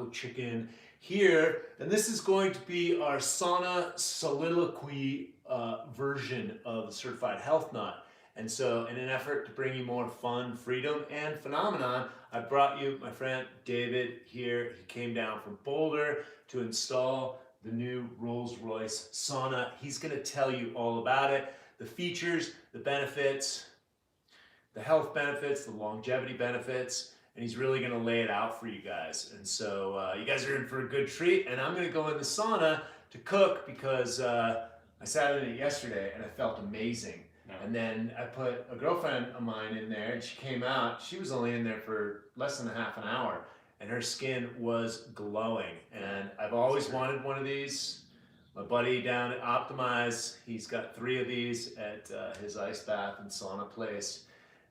taco chicken here, and this is going to be our sauna soliloquy version of the Certified Health Nut. And so in an effort to bring you more fun, freedom, and phenomenon, I brought you my friend David here. He came down from Boulder to install the new Rolls-Royce sauna. He's gonna tell you all about it, the features, the benefits, the health benefits, the longevity benefits, and he's really gonna lay it out for you guys. And so you guys are in for a good treat, and I'm gonna go in the sauna to cook because I sat in it yesterday and I felt amazing. No. And then I put a girlfriend of mine in there and she came out. She was only in there for less than a half an hour and her skin was glowing. And I've always wanted one of these. My buddy down at Optimize, he's got 3 of these at his ice bath and sauna place.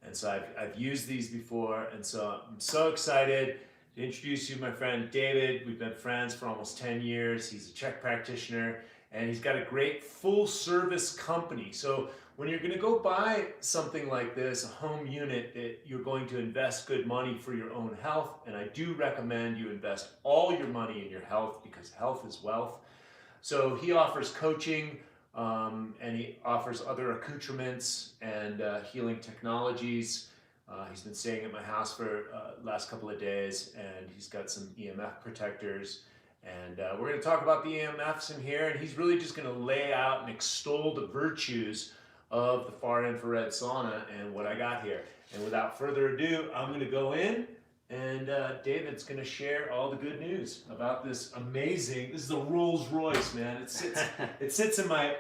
And so I've used these before. And so I'm so excited to introduce you to my friend David. We've been friends for almost 10 years. He's a Czech practitioner and he's got a great full service company. So when you're gonna go buy something like this, a home unit, you're going to invest good money for your own health. And I do recommend you invest all your money in your health because health is wealth. So he offers coaching and he offers other accoutrements and healing technologies. He's been staying at my house for last couple of days and he's got some EMF protectors. And we're going to talk about the EMFs in here, and he's really just going to lay out and extol the virtues of the far infrared sauna and what I got here. And without further ado, I'm going to go in, and David's going to share all the good news about this amazing. This is a Rolls Royce, man. It sits in my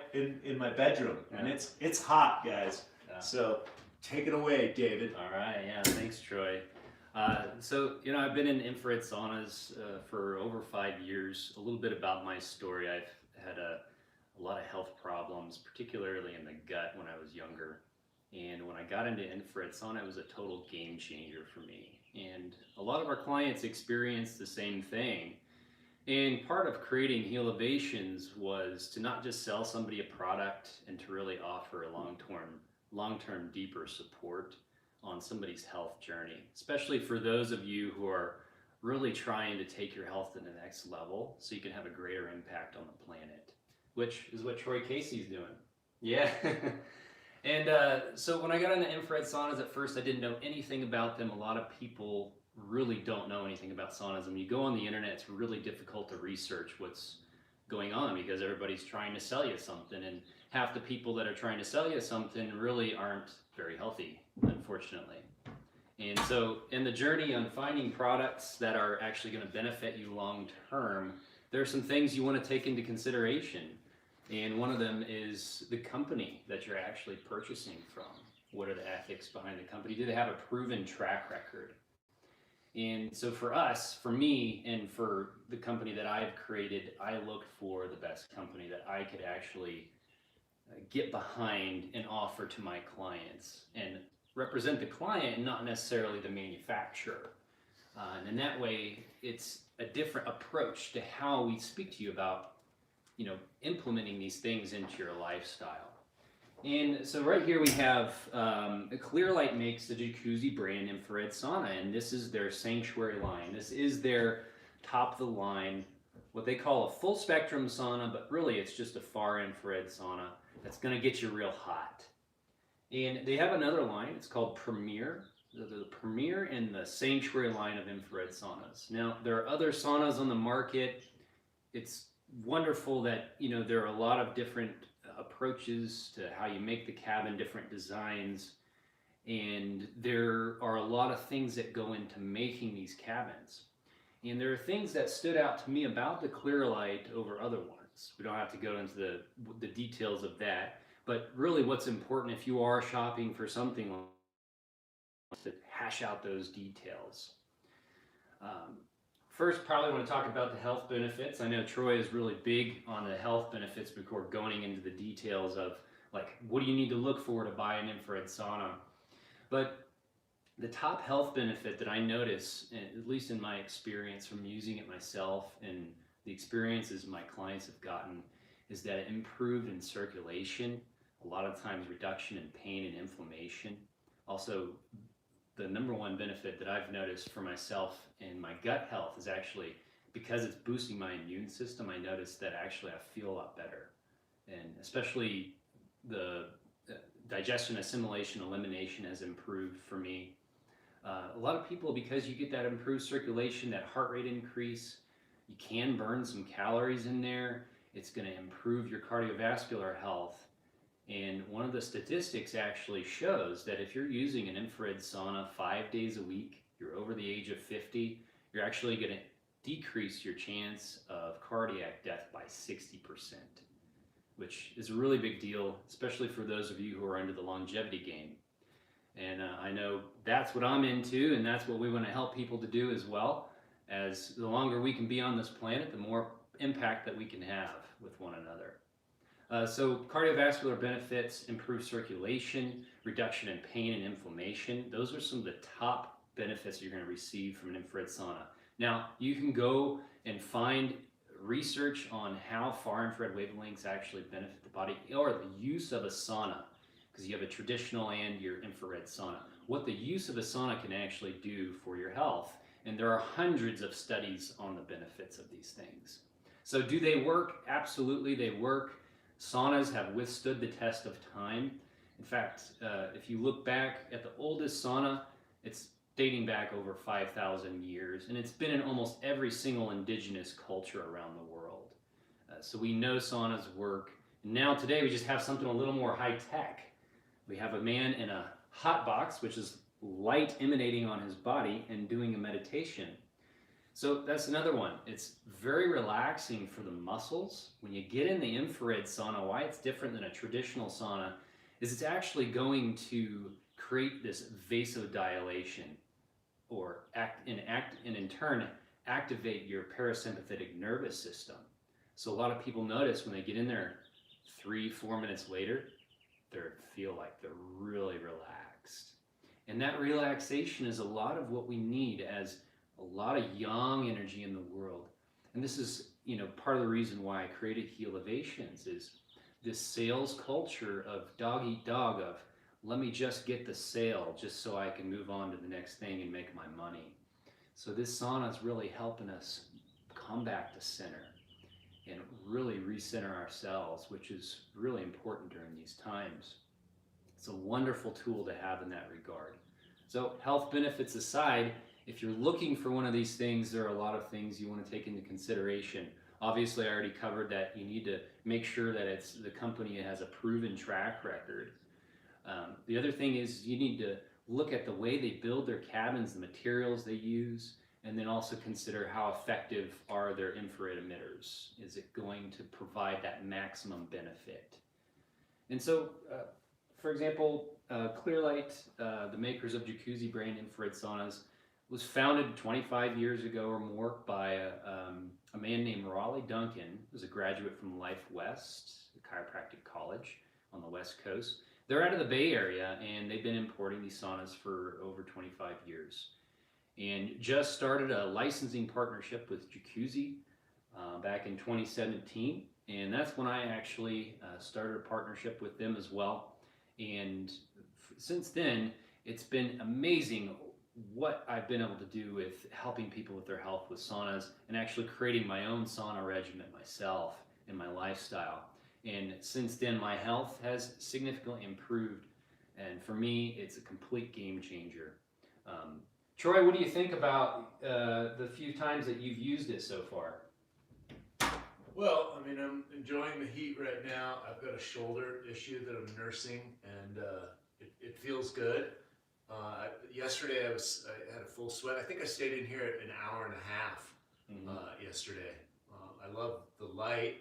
bedroom, and it's hot, guys. Yeah. So take it away, David. All right, yeah, thanks, Troy. So, I've been in infrared saunas for over 5 years. A little bit about my story. I've had a lot of health problems, particularly in the gut when I was younger. And when I got into infrared sauna, it was a total game changer for me. And a lot of our clients experienced the same thing. And part of creating Healovations was to not just sell somebody a product and to really offer a long-term deeper support on somebody's health journey, especially for those of you who are really trying to take your health to the next level so you can have a greater impact on the planet, which is what Troy Casey's doing. Yeah. And so when I got into infrared saunas at first, I didn't know anything about them. A lot of people really don't know anything about saunas. When you go on the internet, it's really difficult to research what's going on because everybody's trying to sell you something, and half the people that are trying to sell you something really aren't very healthy, unfortunately. And so in the journey on finding products that are actually going to benefit you long term, there are some things you want to take into consideration. And one of them is the company that you're actually purchasing from. What are the ethics behind the company? Do they have a proven track record? And so for us, for me, and for the company that I've created, I looked for the best company that I could actually get behind and offer to my clients and represent the client and not necessarily the manufacturer. And in that way, it's a different approach to how we speak to you about, implementing these things into your lifestyle. And so right here we have Clearlight makes the Jacuzzi brand infrared sauna, and this is their Sanctuary line. This is their top of the line, what they call a full spectrum sauna, but really it's just a far infrared sauna that's going to get you real hot. And they have another line, it's called Premier. The Premier and the Sanctuary line of infrared saunas. Now, there are other saunas on the market. It's wonderful that, there are a lot of different approaches to how you make the cabin, different designs, and there are a lot of things that go into making these cabins. And there are things that stood out to me about the Clearlight over other ones. We don't have to go into the details of that, but really what's important if you are shopping for something like to hash out those details. First, probably want to talk about the health benefits. I know Troy is really big on the health benefits before going into the details of what do you need to look for to buy an infrared sauna. But the top health benefit that I notice, at least in my experience from using it myself and the experiences my clients have gotten, is that it improved in circulation, a lot of times reduction in pain and inflammation. Also, the number one benefit that I've noticed for myself in my gut health is actually because it's boosting my immune system, I noticed that actually I feel a lot better. And especially the digestion, assimilation, elimination has improved for me. A lot of people, because you get that improved circulation, that heart rate increase, you can burn some calories in there. It's going to improve your cardiovascular health. And one of the statistics actually shows that if you're using an infrared sauna 5 days a week, you're over the age of 50, you're actually going to decrease your chance of cardiac death by 60%, which is a really big deal, especially for those of you who are into the longevity game. And I know that's what I'm into, and that's what we want to help people to do as well. As the longer we can be on this planet, the more impact that we can have with one another. So cardiovascular benefits, improved circulation, reduction in pain and inflammation. Those are some of the top benefits you're going to receive from an infrared sauna. Now, you can go and find research on how far infrared wavelengths actually benefit the body, or the use of a sauna, because you have a traditional and your infrared sauna. What the use of a sauna can actually do for your health. And there are hundreds of studies on the benefits of these things. So do they work? Absolutely, they work. Saunas have withstood the test of time. In fact, if you look back at the oldest sauna, it's dating back over 5,000 years, and it's been in almost every single indigenous culture around the world. So we know saunas work. Now today we just have something a little more high tech. We have a man in a hot box, which is light emanating on his body, and doing a meditation. So that's another one. It's very relaxing for the muscles. When you get in the infrared sauna, why it's different than a traditional sauna is it's actually going to create this vasodilation, or in turn activate your parasympathetic nervous system. So a lot of people notice when they get in there 3-4 minutes later, they feel like they're really relaxed. And that relaxation is a lot of what we need as a lot of yang energy in the world. And this is, part of the reason why I created Healovations, is this sales culture of dog eat dog, of let me just get the sale just so I can move on to the next thing and make my money. So this sauna is really helping us come back to center and really recenter ourselves, which is really important during these times. It's a wonderful tool to have in that regard. So health benefits aside, if you're looking for one of these things, there are a lot of things you want to take into consideration. Obviously, I already covered that you need to make sure that the company has a proven track record. The other thing is you need to look at the way they build their cabins, the materials they use, and then also consider how effective are their infrared emitters. Is it going to provide that maximum benefit? And so, for example, Clearlight, the makers of Jacuzzi brand infrared saunas, was founded 25 years ago or more by a man named Raleigh Duncan, who's a graduate from Life West, a chiropractic college on the West Coast. They're out of the Bay Area, and they've been importing these saunas for over 25 years. And just started a licensing partnership with Jacuzzi back in 2017. And that's when I actually started a partnership with them as well. And since then, it's been amazing what I've been able to do with helping people with their health with saunas, and actually creating my own sauna regimen myself in my lifestyle. And since then, my health has significantly improved. And for me, it's a complete game changer. Troy, what do you think about the few times that you've used it so far? Well, I mean, I'm enjoying the heat right now. I've got a shoulder issue that I'm nursing, and it feels good. Yesterday I had a full sweat. I think I stayed in here an hour and a half yesterday. I love the light,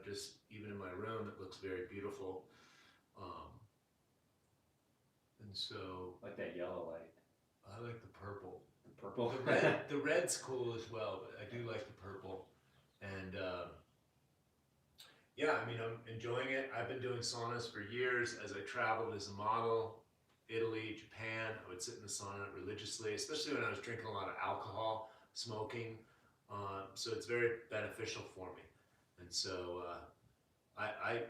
just even in my room, it looks very beautiful. And so Like that yellow light. I like the purple. The purple. The red's cool as well, but I do like the purple. And yeah, I mean, I'm enjoying it. I've been doing saunas for years as I traveled as a model. Italy, Japan, I would sit in the sauna religiously, especially when I was drinking a lot of alcohol, smoking. So it's very beneficial for me. And so I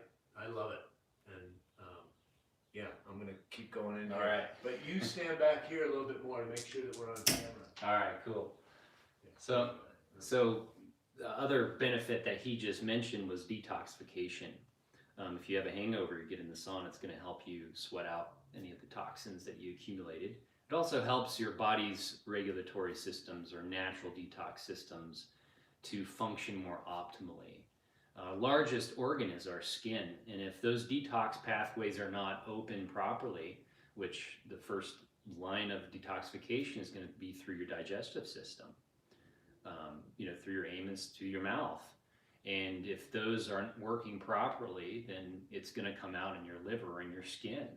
love it. And yeah, I'm going to keep going in here. All right. But you stand back here a little bit more to make sure that we're on camera. All right, cool. So the other benefit that he just mentioned was detoxification. If you have a hangover, you get in the sauna, it's going to help you sweat out any of the toxins that you accumulated. It also helps your body's regulatory systems or natural detox systems to function more optimally. Largest organ is our skin, and if those detox pathways are not open properly, which the first line of detoxification is going to be through your digestive system, through your anus to your mouth. And if those aren't working properly, then it's going to come out in your liver and your skin.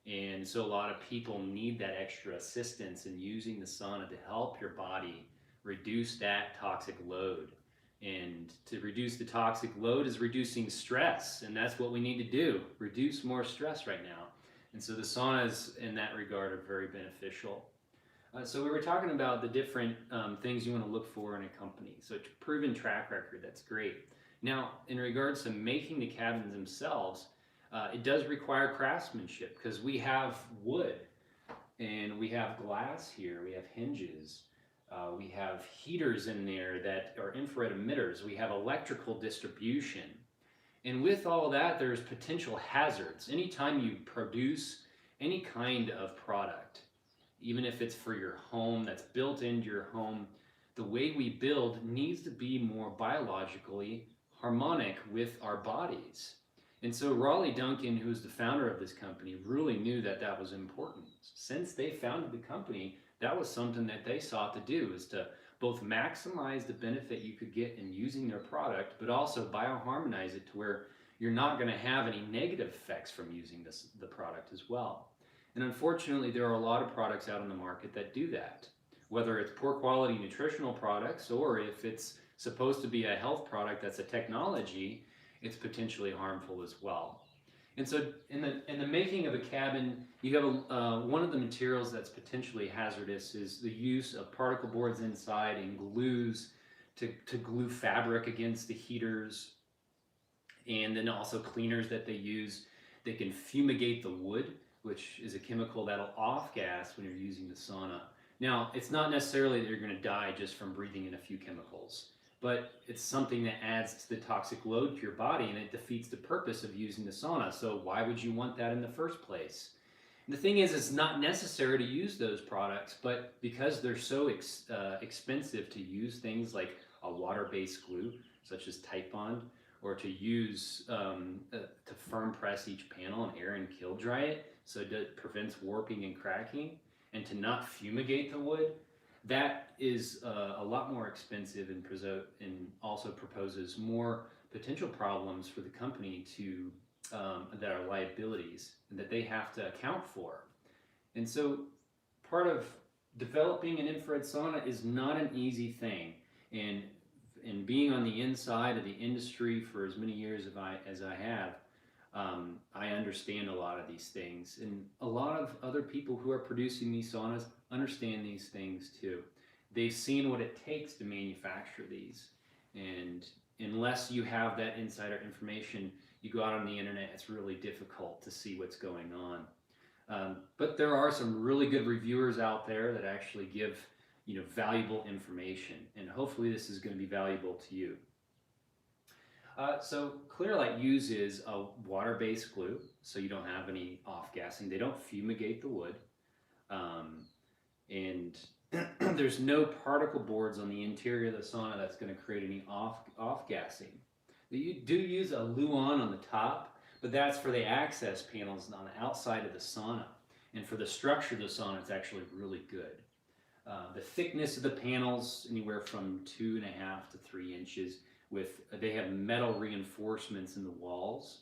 And so a lot of people need that extra assistance in using the sauna to help your body reduce that toxic load. And to reduce the toxic load is reducing stress, and that's what we need to do, reduce more stress right now. And so the saunas in that regard are very beneficial. So we were talking about the different things you want to look for in a company. So a proven track record, that's great. Now, in regards to making the cabins themselves, it does require craftsmanship because we have wood and we have glass here, we have hinges, we have heaters in there that are infrared emitters, we have electrical distribution. And with all that, there's potential hazards. Anytime you produce any kind of product, even if it's for your home, that's built into your home, the way we build needs to be more biologically harmonic with our bodies. And so Raleigh Duncan, who's the founder of this company, really knew that that was important. Since they founded the company, that was something that they sought to do, is to both maximize the benefit you could get in using their product, but also bioharmonize it to where you're not going to have any negative effects from using the product as well. And unfortunately, there are a lot of products out on the market that do that. Whether it's poor quality nutritional products or if it's supposed to be a health product that's a technology, it's potentially harmful as well. And so in the making of a cabin, you have one of the materials that's potentially hazardous is the use of particle boards inside and glues to glue fabric against the heaters, and then also cleaners that they use. They can fumigate the wood, which is a chemical that'll off-gas when you're using the sauna. Now, it's not necessarily that you're going to die just from breathing in a few chemicals, but it's something that adds to the toxic load to your body, and it defeats the purpose of using the sauna. So why would you want that in the first place? And the thing is, it's not necessary to use those products, but because they're so expensive to use things like a water-based glue, such as Titebond, or to use to firm press each panel and air and kiln dry it so that it prevents warping and cracking, and to not fumigate the wood, that is a lot more expensive and also proposes more potential problems for the company that are liabilities and that they have to account for. And so part of developing an infrared sauna is not an easy thing. And being on the inside of the industry for as many years as I have, I understand a lot of these things, and a lot of other people who are producing these saunas understand these things too. They've seen what it takes to manufacture these, and unless you have that insider information, you go out on the internet, it's really difficult to see what's going on. But there are some really good reviewers out there that actually give valuable information, and hopefully this is going to be valuable to you. So Clearlight uses a water-based glue, so you don't have any off-gassing. They don't fumigate the wood, and there's no particle boards on the interior of the sauna that's going to create any off-gassing. You do use a luan on the top, but that's for the access panels on the outside of the sauna. And for the structure of the sauna, it's actually really good. The thickness of the panels, anywhere from 2.5 to 3 inches. They have metal reinforcements in the walls,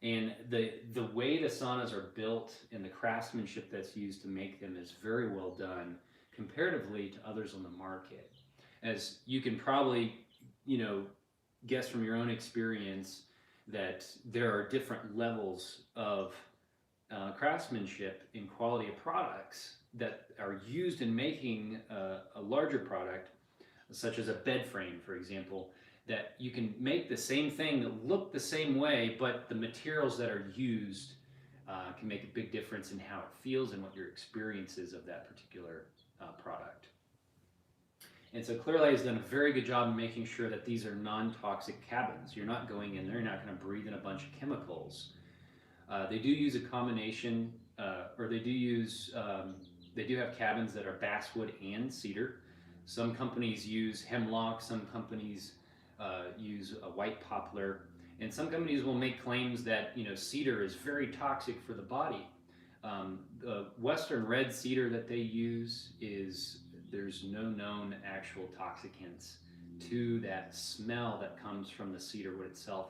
and the way the saunas are built and the craftsmanship that's used to make them is very well done comparatively to others on the market. As you can probably guess from your own experience, that there are different levels of craftsmanship in quality of products that are used in making a larger product, such as a bed frame, for example, that you can make the same thing that look the same way, but the materials that are used can make a big difference in how it feels and what your experience is of that particular product. And so Clear Light has done a very good job in making sure that these are non-toxic cabins. You're not going in there, you're not going to breathe in a bunch of chemicals. They do use a combination, or they do have cabins that are basswood and cedar. Some companies use hemlock, some companies use a white poplar, and some companies will make claims that cedar is very toxic for the body. The Western red cedar that they use there's no known actual toxicants to that smell that comes from the cedar wood itself,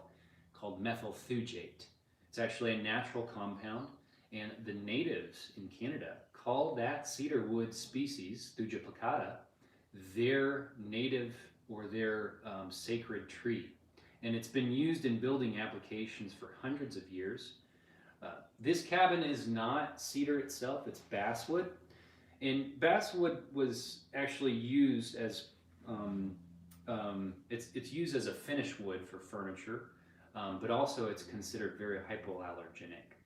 called methyl thujate. It's actually a natural compound, and the natives in Canada call that cedar wood species, Thuja plicata, their native or their sacred tree. And it's been used in building applications for hundreds of years. This cabin is not cedar itself, it's basswood. And basswood was actually used as, it's used as a finish wood for furniture, but also it's considered very hypoallergenic.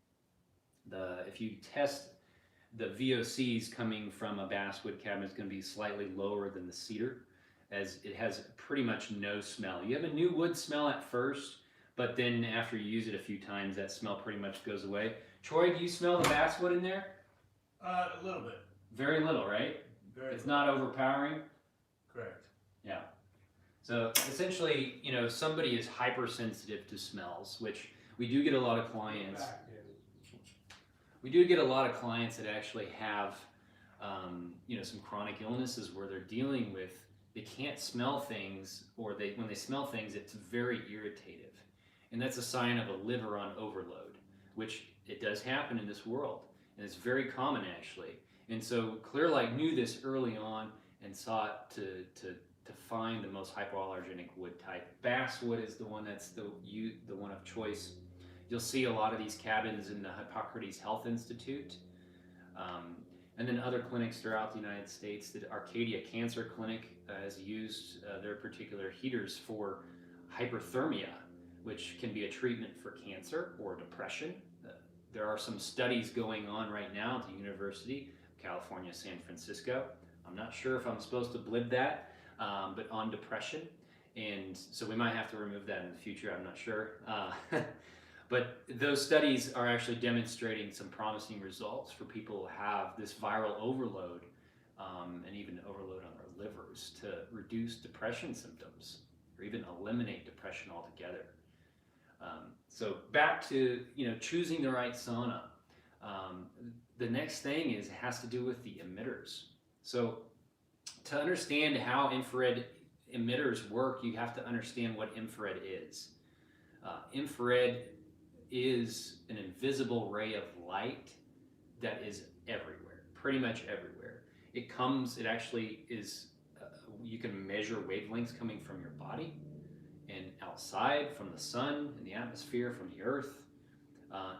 If you test the VOCs coming from a basswood cabin, it's going to be slightly lower than the cedar, as it has pretty much no smell. You have a new wood smell at first, but then after you use it a few times, that smell pretty much goes away. Troy, do you smell the basswood in there? A little bit. Very little, right? It's not overpowering? Correct. Yeah. So essentially, somebody is hypersensitive to smells, which we do get a lot of clients. We do get a lot of clients that actually have, some chronic illnesses where they're dealing with, they can't smell things, or when they smell things, it's very irritative. And that's a sign of a liver on overload, which it does happen in this world. And it's very common, actually. And so Clear Light knew this early on and sought to find the most hypoallergenic wood type. Basswood is the one that's the one of choice. You'll see a lot of these cabins in the Hippocrates Health Institute, and then other clinics throughout the United States. The Arcadia Cancer Clinic has used their particular heaters for hyperthermia, which can be a treatment for cancer or depression. There are some studies going on right now at the University of California, San Francisco. I'm not sure if I'm supposed to blib that, but on depression. And so we might have to remove that in the future, I'm not sure. But those studies are actually demonstrating some promising results for people who have this viral overload, and even overload on their livers, to reduce depression symptoms or even eliminate depression altogether. So back to choosing the right sauna. The next thing has to do with the emitters. So to understand how infrared emitters work, you have to understand what infrared is. Infrared is an invisible ray of light that is everywhere, pretty much everywhere. It actually is, you can measure wavelengths coming from your body and outside, from the sun and the atmosphere, from the earth,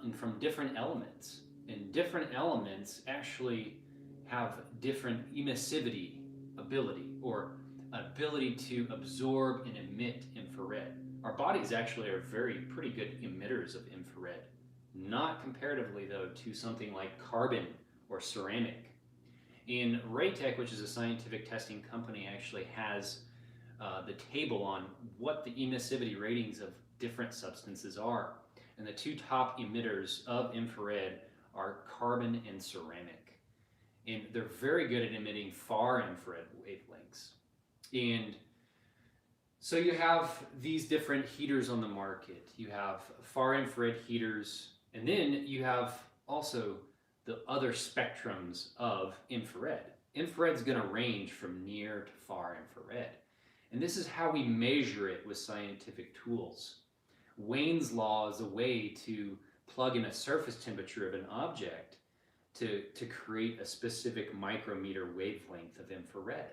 and from different elements. And different elements actually have different emissivity ability, or ability to absorb and emit infrared. Our bodies actually are pretty good emitters of infrared, not comparatively though to something like carbon or ceramic. And Raytech, which is a scientific testing company, actually has the table on what the emissivity ratings of different substances are. And the two top emitters of infrared are carbon and ceramic. And they're very good at emitting far infrared wavelengths. And so you have these different heaters on the market. You have far infrared heaters, and then you have also the other spectrums of infrared. Infrared's going to range from near to far infrared. And this is how we measure it with scientific tools. Wayne's law is a way to plug in a surface temperature of an object to create a specific micrometer wavelength of infrared.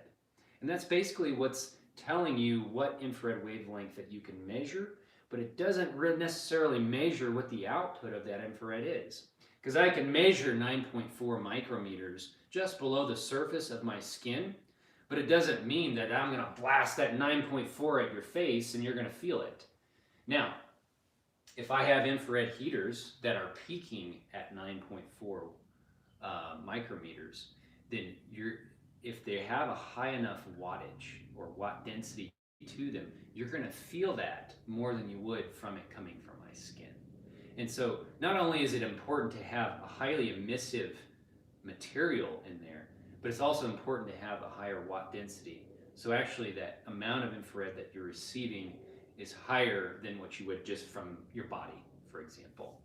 And that's basically what's telling you what infrared wavelength that you can measure, but it doesn't necessarily measure what the output of that infrared is. Because I can measure 9.4 micrometers just below the surface of my skin, but it doesn't mean that I'm going to blast that 9.4 at your face and you're going to feel it. Now, if I have infrared heaters that are peaking at 9.4 micrometers, then if they have a high enough wattage or watt density to them, you're going to feel that more than you would from it coming from my skin. And so not only is it important to have a highly emissive material in there, but it's also important to have a higher watt density. So actually that amount of infrared that you're receiving is higher than what you would just from your body, for example.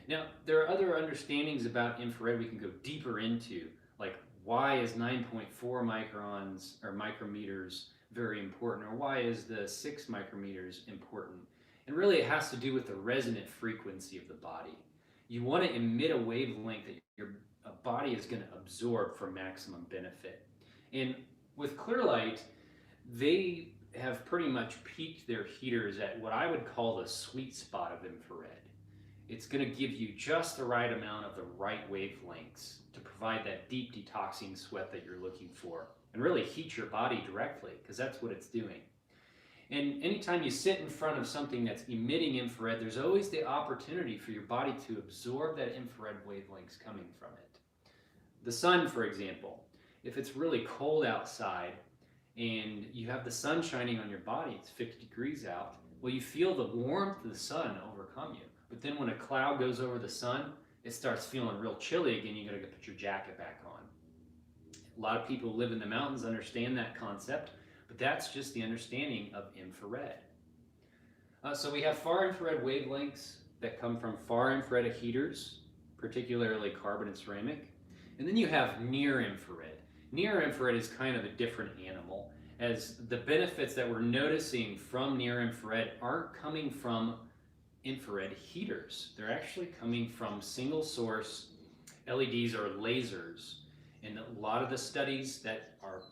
Now, there are other understandings about infrared we can go deeper into, like why is 9.4 microns or micrometers very important, or why is the 6 micrometers important? And really it has to do with the resonant frequency of the body. You want to emit a wavelength that your body is going to absorb for maximum benefit. And with clear light, they have pretty much peaked their heaters at what I would call the sweet spot of infrared. It's going to give you just the right amount of the right wavelengths to provide that deep detoxing sweat that you're looking for, and really heat your body directly, because that's what it's doing. And anytime you sit in front of something that's emitting infrared, there's always the opportunity for your body to absorb that infrared wavelengths coming from it. The sun, for example, if it's really cold outside and you have the sun shining on your body, it's 50 degrees out, well, you feel the warmth of the sun overcome you. But then when a cloud goes over the sun, it starts feeling real chilly again. You gotta go put your jacket back on. A lot of people who live in the mountains understand that concept, but that's just the understanding of infrared. So we have far infrared wavelengths that come from far infrared heaters, particularly carbon and ceramic. And then you have near infrared. Near infrared is kind of a different animal, as the benefits that we're noticing from near infrared aren't coming from infrared heaters. They're actually coming from single source LEDs or lasers. And a lot of the studies that are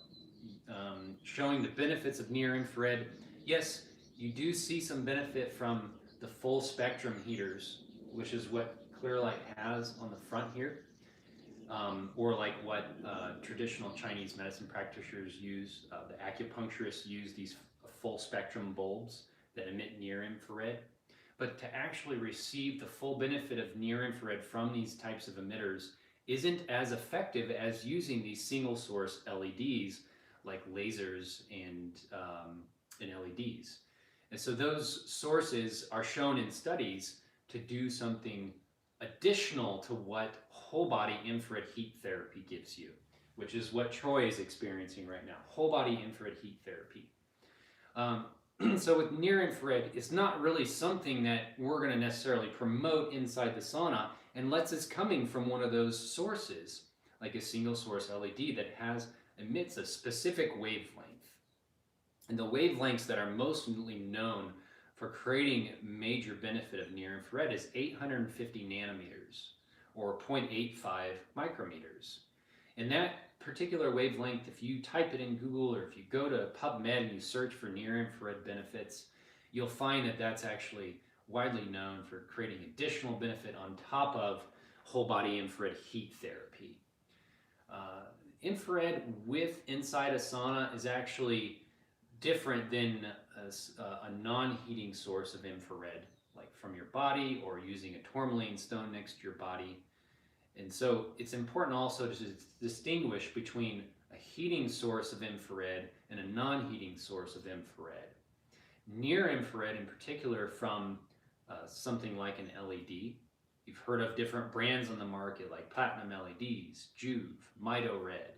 showing the benefits of near infrared, yes, you do see some benefit from the full spectrum heaters, which is what Clearlight has on the front here, or like what traditional Chinese medicine practitioners use. The acupuncturists use these full spectrum bulbs that emit near infrared. But to actually receive the full benefit of near infrared from these types of emitters isn't as effective as using these single source LEDs like lasers and LEDs. And so those sources are shown in studies to do something additional to what whole body infrared heat therapy gives you, which is what Troy is experiencing right now, whole body infrared heat therapy. So with near infrared, it's not really something that we're going to necessarily promote inside the sauna unless it's coming from one of those sources, like a single source LED that emits a specific wavelength. And the wavelengths that are mostly known for creating major benefit of near infrared is 850 nanometers or 0.85 micrometers. And that particular wavelength, if you type it in Google or if you go to PubMed and you search for near infrared benefits, you'll find that that's actually widely known for creating additional benefit on top of whole body infrared heat therapy. Infrared with inside a sauna is actually different than a non-heating source of infrared, like from your body or using a tourmaline stone next to your body. And so it's important also to distinguish between a heating source of infrared and a non-heating source of infrared. Near infrared, in particular from something like an LED, you've heard of different brands on the market like Platinum LEDs, Juve, Mito Red.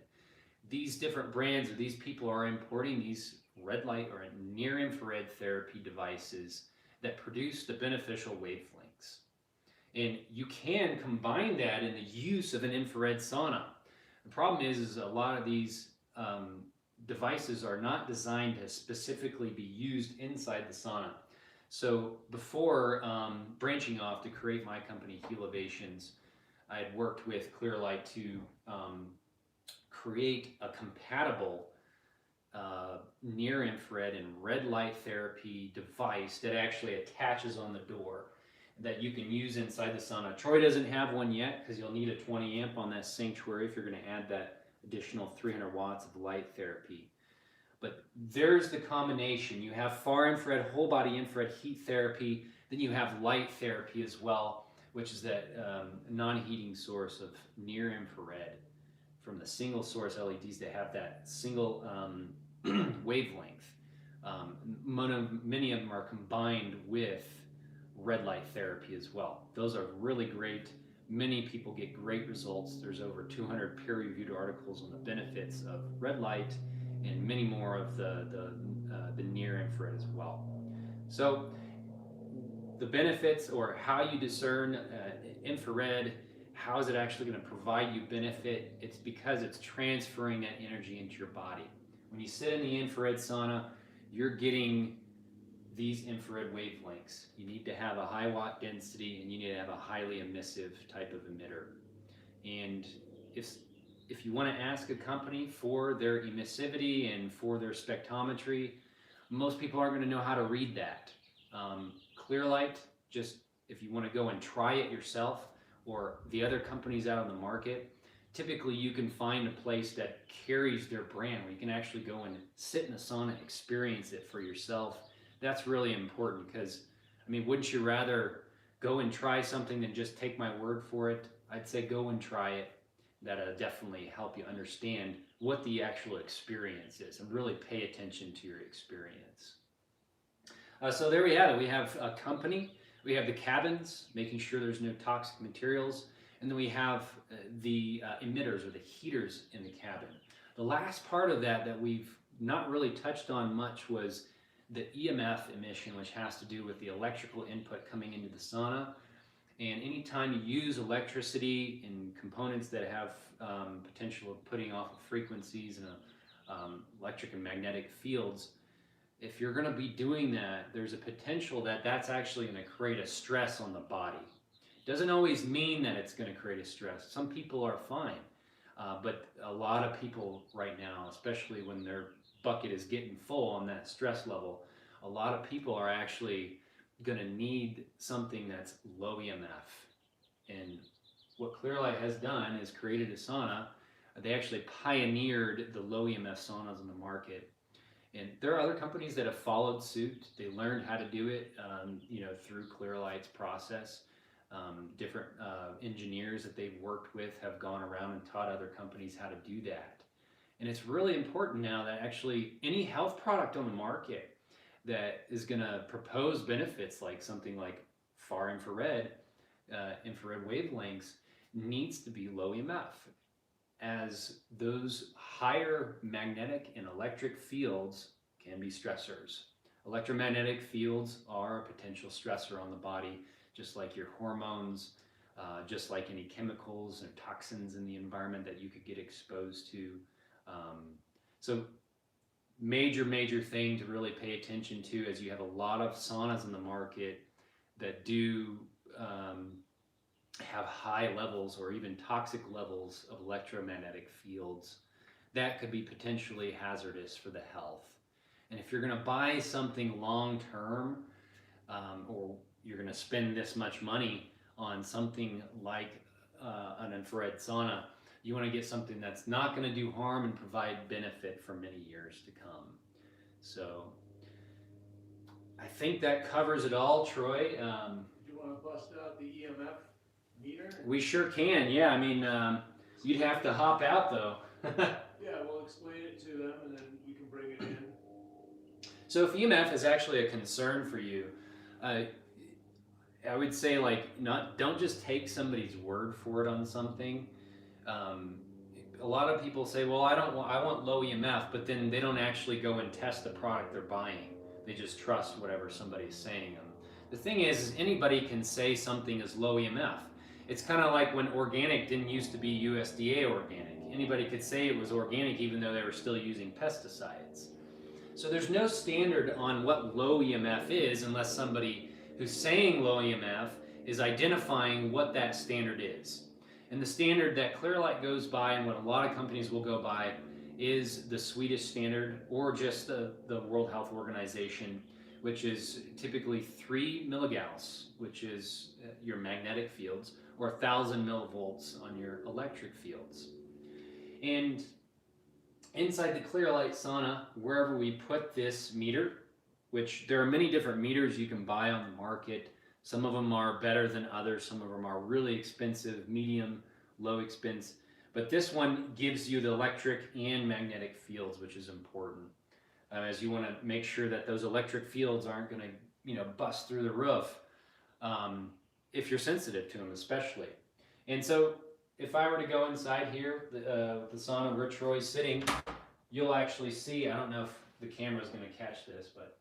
These different brands or these people are importing these red light or near infrared therapy devices that produce the beneficial wavelengths. And you can combine that in the use of an infrared sauna. The problem is a lot of these devices are not designed to specifically be used inside the sauna. So before branching off to create my company, Healovations, I had worked with Clearlight to create a compatible near infrared and red light therapy device that actually attaches on the door that you can use inside the sauna. Troy doesn't have one yet because you'll need a 20 amp on that sanctuary if you're going to add that additional 300 watts of light therapy. But there's the combination. You have far infrared, whole body infrared heat therapy, then you have light therapy as well, which is that non-heating source of near infrared from the single source LEDs that have that single wavelength. Many of them are combined with red light therapy as well. Those are really great. Many people get great results. There's over 200 peer-reviewed articles on the benefits of red light and many more of the near infrared as well. So the benefits, or how you discern infrared, how is it actually going to provide you benefit? It's because it's transferring that energy into your body. When you sit in the infrared sauna, you're getting these infrared wavelengths. You need to have a high watt density, and you need to have a highly emissive type of emitter. And if you want to ask a company for their emissivity and for their spectrometry, most people aren't going to know how to read that. Clearlight, just if you want to go and try it yourself, or the other companies out on the market, typically you can find a place that carries their brand where you can actually go and sit in a sauna, experience it for yourself. That's really important, because, I mean, wouldn't you rather go and try something than just take my word for it? I'd say go and try it. That'll definitely help you understand what the actual experience is, and really pay attention to your experience. So there we have it. We have a company, we have the cabins, making sure there's no toxic materials, and then we have the emitters, or the heaters in the cabin. The last part of that we've not really touched on much was the Emf emission, which has to do with the electrical input coming into the sauna. And anytime you use electricity in components that have potential of putting off frequencies and electric and magnetic fields, if you're going to be doing that, there's a potential that that's actually going to create a stress on the body. Doesn't always mean that it's going to create a stress. Some people are fine, but a lot of people right now, especially when their bucket is getting full on that stress level, a lot of people are actually going to need something that's low EMF. And what Clearlight has done is created a sauna. They actually pioneered the low EMF saunas on the market. And there are other companies that have followed suit. They learned how to do it, through Clearlight's process. Different engineers that they've worked with have gone around and taught other companies how to do that. And it's really important now that actually any health product on the market that is going to propose benefits like something like far infrared, infrared wavelengths, needs to be low EMF, as those higher magnetic and electric fields can be stressors. Electromagnetic fields are a potential stressor on the body, just like your hormones, just like any chemicals and toxins in the environment that you could get exposed to. So major thing to really pay attention to, as you have a lot of saunas in the market that do have high levels or even toxic levels of electromagnetic fields that could be potentially hazardous for the health. And if you're going to buy something long term, or you're going to spend this much money on something like an infrared sauna, you want to get something that's not going to do harm and provide benefit for many years to come. So I think that covers it all, Troy. Do you want to bust out the EMF meter? We sure can, yeah. I mean, you'd have to hop out though. Yeah, we'll explain it to them and then you can bring it in. So if EMF is actually a concern for you, I would say don't just take somebody's word for it on something. A lot of people say, well, I want low EMF, but then they don't actually go and test the product they're buying. They just trust whatever somebody's saying. The thing is anybody can say something is low EMF. It's kind of like when organic didn't used to be USDA organic. Anybody could say it was organic even though they were still using pesticides. So there's no standard on what low EMF is unless somebody who's saying low EMF is identifying what that standard is. And the standard that Clearlight goes by, and what a lot of companies will go by, is the Swedish standard, or just the World Health Organization, which is typically 3 milligauss, which is your magnetic fields, or 1,000 millivolts on your electric fields. And inside the Clearlight sauna, wherever we put this meter, which there are many different meters you can buy on the market. Some of them are better than others. Some of them are really expensive, medium, low expense. But this one gives you the electric and magnetic fields, which is important, as you want to make sure that those electric fields aren't going to, bust through the roof, if you're sensitive to them, especially. And so, if I were to go inside here, the sauna where Troy's sitting, you'll actually see. I don't know if the camera's going to catch this, but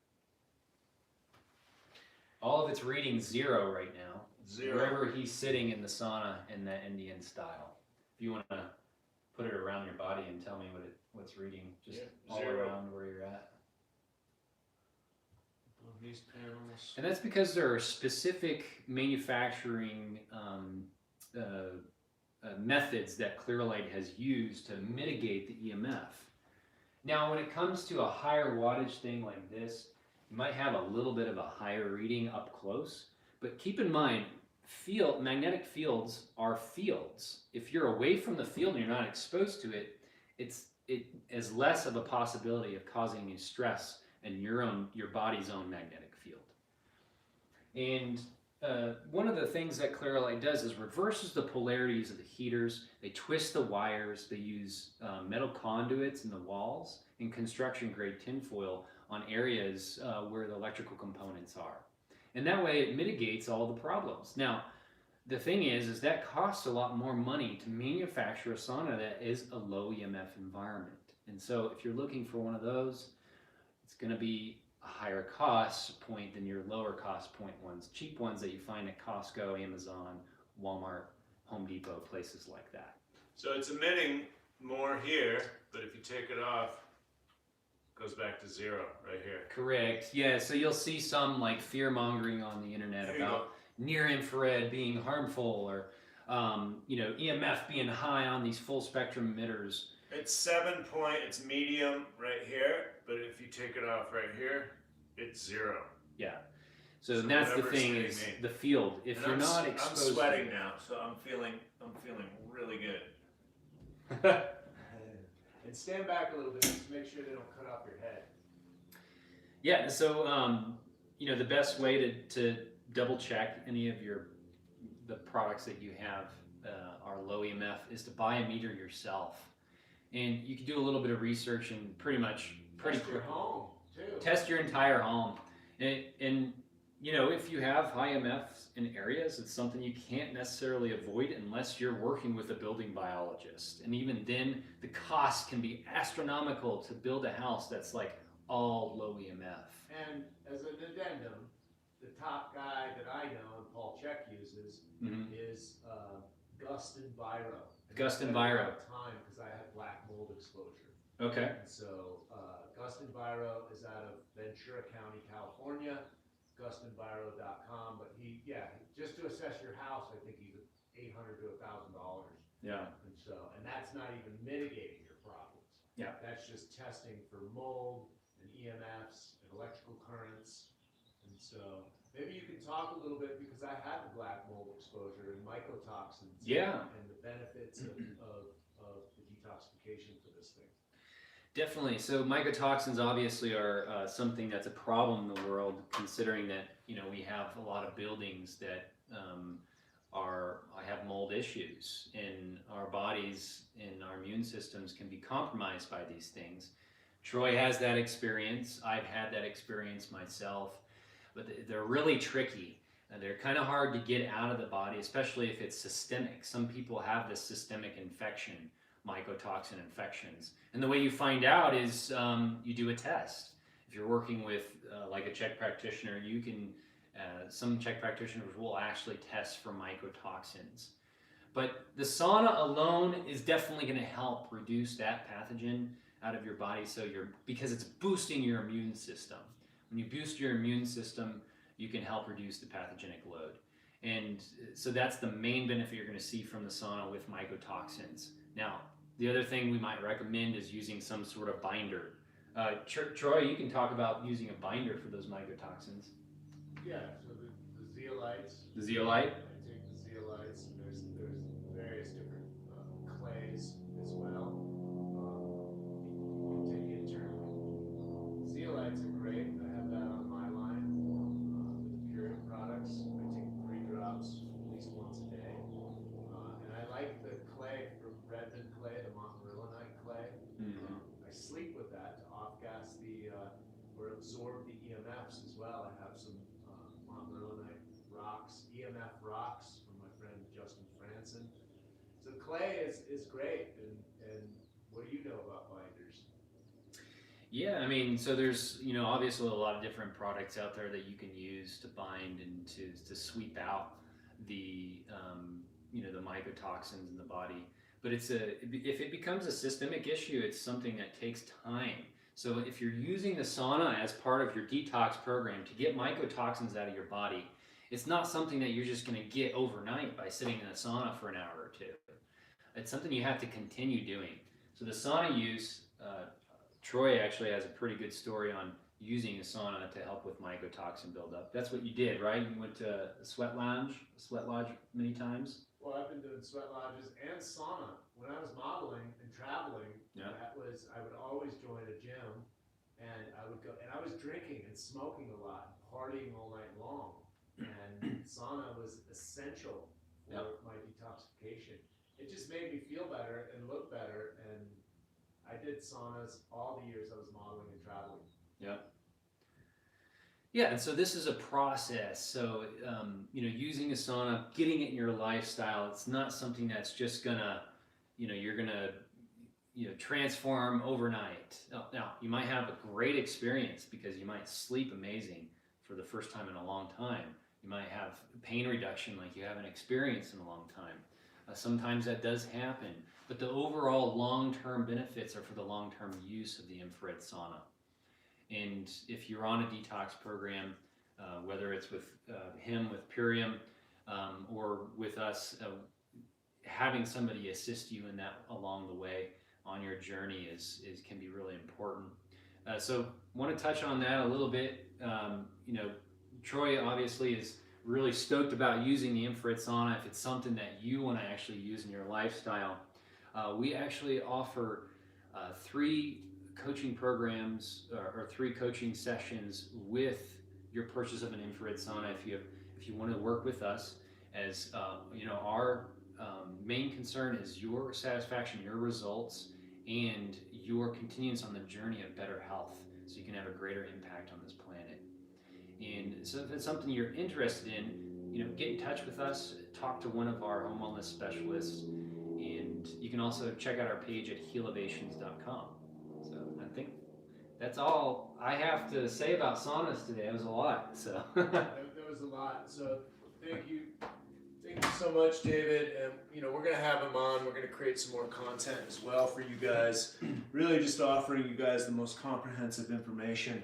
all of it's reading 0 right now. 0. Wherever he's sitting in the sauna in that Indian style. If you want to put it around your body and tell me what's reading, just all 0. around where you're at. On these panels. And that's because there are specific manufacturing methods that Clearlight has used to mitigate the EMF. Now, when it comes to a higher wattage thing like this, you might have a little bit of a higher reading up close, but keep in mind, magnetic fields are fields. If you're away from the field and you're not exposed to it, it is less of a possibility of causing you stress in your body's own magnetic field. And one of the things that Clearlight does is reverses the polarities of the heaters. They twist the wires. They use metal conduits in the walls and construction grade tinfoil on areas where the electrical components are. And that way it mitigates all the problems. Now, the thing is that costs a lot more money to manufacture a sauna that is a low EMF environment. And so if you're looking for one of those, it's going to be a higher cost point than your lower cost point ones, cheap ones that you find at Costco, Amazon, Walmart, Home Depot, places like that. So it's emitting more here, but if you take it off, it goes back to 0 right here. Correct. Yeah, so you'll see some like fear mongering on the internet about near infrared being harmful, or EMF being high on these full spectrum emitters. It's 7 point, it's medium right here, but if you take it off right here, it's 0. Yeah. So that's the thing, is the field. If you're not exposed, I'm sweating now, so I'm feeling really good. And stand back a little bit just to make sure they don't cut off your head. Yeah, so the best way to double check any of the products that you have are low EMF is to buy a meter yourself. And you can do a little bit of research and Test your home too. Test your entire home. And if you have high EMFs in areas, it's something you can't necessarily avoid unless you're working with a building biologist. And even then, the cost can be astronomical to build a house that's like all low EMF. And as an addendum, the top guy that I know and Paul Check uses is Gus Enviro. Gus Enviro. Time because I had black mold exposure. Okay. And so Gus Enviro is out of Ventura County, California. GusEnviro.com, but just to assess your house, I think he's $800 to $1,000. Yeah. And that's not even mitigating your problems. Yeah. That's just testing for mold and EMFs and electrical currents. And so maybe you can talk a little bit, because I had the black mold exposure and mycotoxins. Yeah. And the benefits of the detoxification for this thing. Definitely. So mycotoxins obviously are something that's a problem in the world, considering that we have a lot of buildings that have mold issues, and our bodies and our immune systems can be compromised by these things. Troy has that experience. I've had that experience myself, but they're really tricky. They're kind of hard to get out of the body, especially if it's systemic. Some people have this systemic infection, mycotoxin infections. And the way you find out is you do a test. If you're working with like a Czech practitioner, you can, some Czech practitioners will actually test for mycotoxins. But the sauna alone is definitely going to help reduce that pathogen out of your body, because it's boosting your immune system. When you boost your immune system, you can help reduce the pathogenic load. And so that's the main benefit you're going to see from the sauna with mycotoxins. Now, the other thing we might recommend is using some sort of binder. Troy, you can talk about using a binder for those mycotoxins. Yeah, so the zeolites. The zeolite? I take the zeolites, and there's various different clays as well. You can take internally. Zeolites are great. I have that on my line with the Purity products. I take 3 drops at least once a day. And I like the clay from Redmond absorb the EMFs as well. I have some montmorillonite rocks, EMF rocks from my friend Justin Franson. So clay is great. And what do you know about binders? Yeah, I mean, so there's, obviously a lot of different products out there that you can use to bind and to sweep out the, the mycotoxins in the body. But if it becomes a systemic issue, it's something that takes time. So if you're using the sauna as part of your detox program to get mycotoxins out of your body, it's not something that you're just going to get overnight by sitting in a sauna for an hour or two. It's something you have to continue doing. So the sauna use, Troy actually has a pretty good story on using a sauna to help with mycotoxin buildup. That's what you did, right? You went to a sweat lodge many times? Well, I've been doing sweat lodges and sauna. When I was modeling and traveling, Yeah. I would always join a gym, and I would go, and I was drinking and smoking a lot, partying all night long, and sauna was essential for Yep. my detoxification. It just made me feel better and look better, and I did saunas all the years I was modeling and traveling. Yeah. Yeah, and so this is a process. So, using a sauna, getting it in your lifestyle, it's not something that's just gonna, you're gonna, transform overnight. Now, you might have a great experience because you might sleep amazing for the first time in a long time. You might have pain reduction like you haven't experienced in a long time. Sometimes that does happen, but the overall long-term benefits are for the long-term use of the infrared sauna. And if you're on a detox program, whether it's with him, with Purium, or with us, having somebody assist you in that along the way on your journey can be really important. So want to touch on that a little bit. Troy obviously is really stoked about using the infrared sauna if it's something that you want to actually use in your lifestyle. We actually offer 3 coaching programs or 3 coaching sessions with your purchase of an infrared sauna. If you want to work with us, as our main concern is your satisfaction, your results, and your continuance on the journey of better health, so you can have a greater impact on this planet. And so if it's something you're interested in, get in touch with us, talk to one of our home wellness specialists, and you can also check out our page at healovations.com. So I think that's all I have to say about saunas today. It was a lot. So There was a lot. So thank you so much, David. And we're gonna have him on. We're gonna create some more content as well for you guys. Really, just offering you guys the most comprehensive information,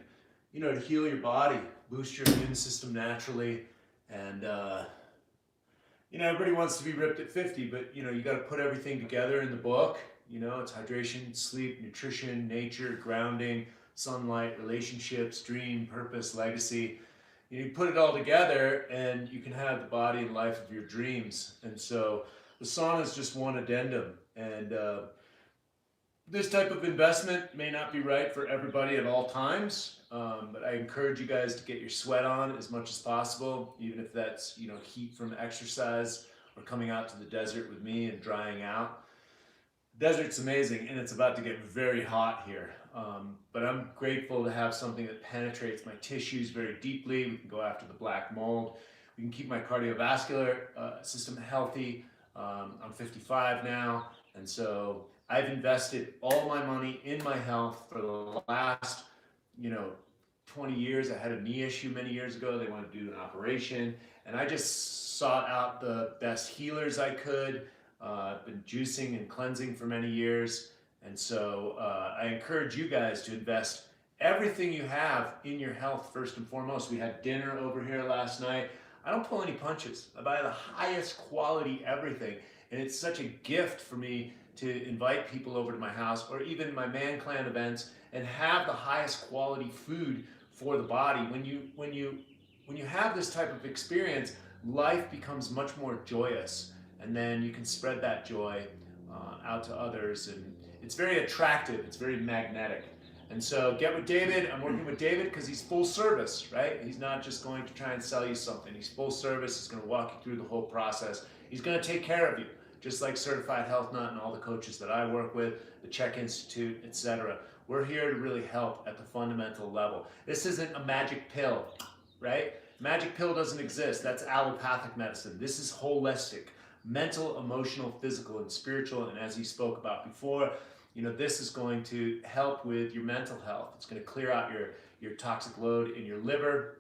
to heal your body, boost your immune system naturally, and everybody wants to be ripped at 50, but you got to put everything together in the book. It's hydration, sleep, nutrition, nature, grounding, sunlight, relationships, dream, purpose, legacy. You put it all together and you can have the body and life of your dreams. And so the sauna is just one addendum. And this type of investment may not be right for everybody at all times, but I encourage you guys to get your sweat on as much as possible, even if that's heat from exercise or coming out to the desert with me and drying out. Desert's amazing, and it's about to get very hot here. But I'm grateful to have something that penetrates my tissues very deeply. We can go after the black mold. We can keep my cardiovascular system healthy. I'm 55 now, and so I've invested all my money in my health for the last, 20 years. I had a knee issue many years ago. They wanted to do an operation, and I just sought out the best healers I could. I've been juicing and cleansing for many years, and so I encourage you guys to invest everything you have in your health first and foremost. We had dinner over here last night. I don't pull any punches. I buy the highest quality everything, and it's such a gift for me to invite people over to my house or even my Man Clan events and have the highest quality food for the body. When you have this type of experience, life becomes much more joyous. And then you can spread that joy out to others, and it's very attractive, it's very magnetic. And so get with David. I'm working with David because he's full service, right? He's not just going to try and sell you something. He's full service. He's going to walk you through the whole process. He's going to take care of you, just like Certified Health Nut and all the coaches that I work with, the Czech Institute, etc. We're here to really help at the fundamental level. This isn't a magic pill, right? Magic pill doesn't exist. That's allopathic medicine. This is holistic, mental, emotional, physical, and spiritual. And as you spoke about before, this is going to help with your mental health. It's going to clear out your toxic load in your liver.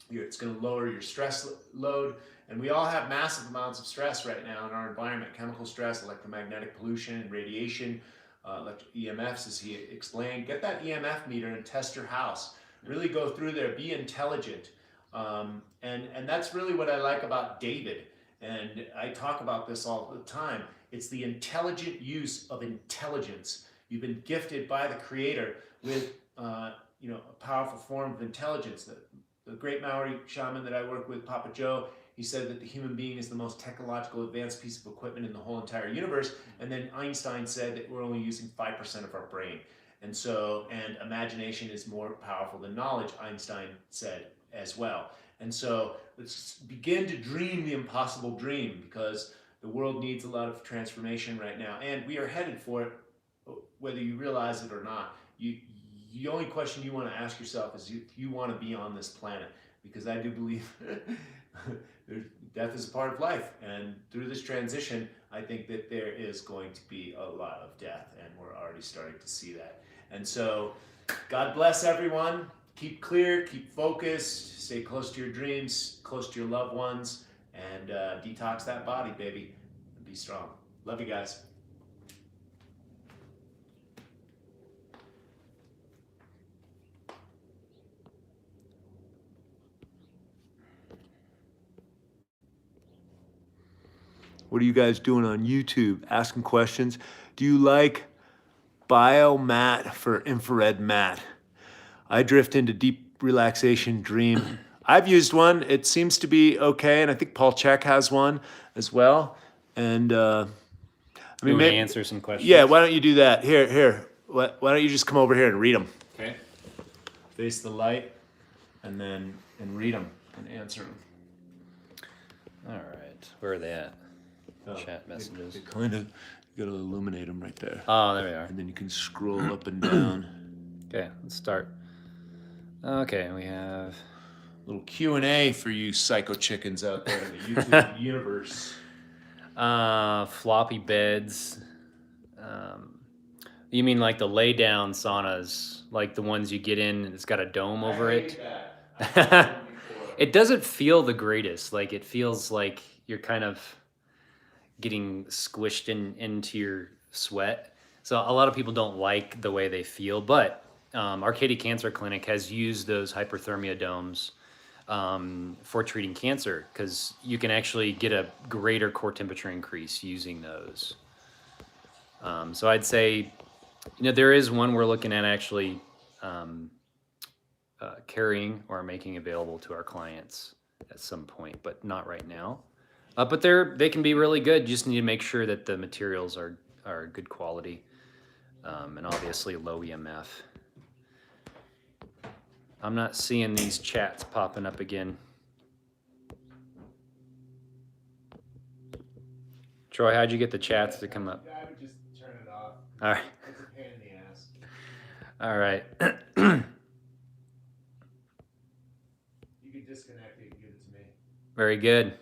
It's going to lower your stress load. And we all have massive amounts of stress right now in our environment: chemical stress, electromagnetic pollution, radiation, EMFs, as he explained. Get that EMF meter and test your house. Really go through there, be intelligent. And that's really what I like about David. And I talk about this all the time. It's the intelligent use of intelligence. You've been gifted by the Creator with a powerful form of intelligence. The great Maori shaman that I work with, Papa Joe, he said that the human being is the most technological advanced piece of equipment in the whole entire universe. And then Einstein said that we're only using 5% of our brain. And imagination is more powerful than knowledge, Einstein said as well. And so let's begin to dream the impossible dream, because the world needs a lot of transformation right now. And we are headed for it, whether you realize it or not. The only question you want to ask yourself is if you want to be on this planet, because I do believe death is a part of life. And through this transition, I think that there is going to be a lot of death, and we're already starting to see that. And so God bless everyone. Keep clear, keep focused, stay close to your dreams, close to your loved ones, and detox that body, baby. And be strong. Love you guys. What are you guys doing on YouTube? Asking questions. Do you like biomat for infrared mat? I drift into deep relaxation dream. I've used one. It seems to be okay, and I think Paul Chek has one as well. And I mean, maybe answer some questions. Yeah, why don't you do that? Here. Why don't you just come over here and read them? Okay. Face the light, and read them and answer them. All right. Where are they at? Chat messages. They kind of, you gotta illuminate them right there. Oh, there we are. And then you can scroll up and down. Okay, let's start. Okay, we have a little Q&A for you psycho chickens out there in the YouTube universe. Floppy beds. You mean like the lay down saunas, like the ones you get in and it's got a dome over it? It doesn't feel the greatest. Like, it feels like you're kind of getting squished into your sweat. So a lot of people don't like the way they feel, but Arcadia Cancer Clinic has used those hyperthermia domes for treating cancer, because you can actually get a greater core temperature increase using those. So I'd say, there is one we're looking at actually carrying or making available to our clients at some point, but not right now. But they can be really good. You just need to make sure that the materials are good quality, and obviously low EMF. I'm not seeing these chats popping up again. Troy, how'd you get the chats to come up? I would just turn it off. All right. It's a pain in the ass. All right. You can disconnect it and give it to me. Very good.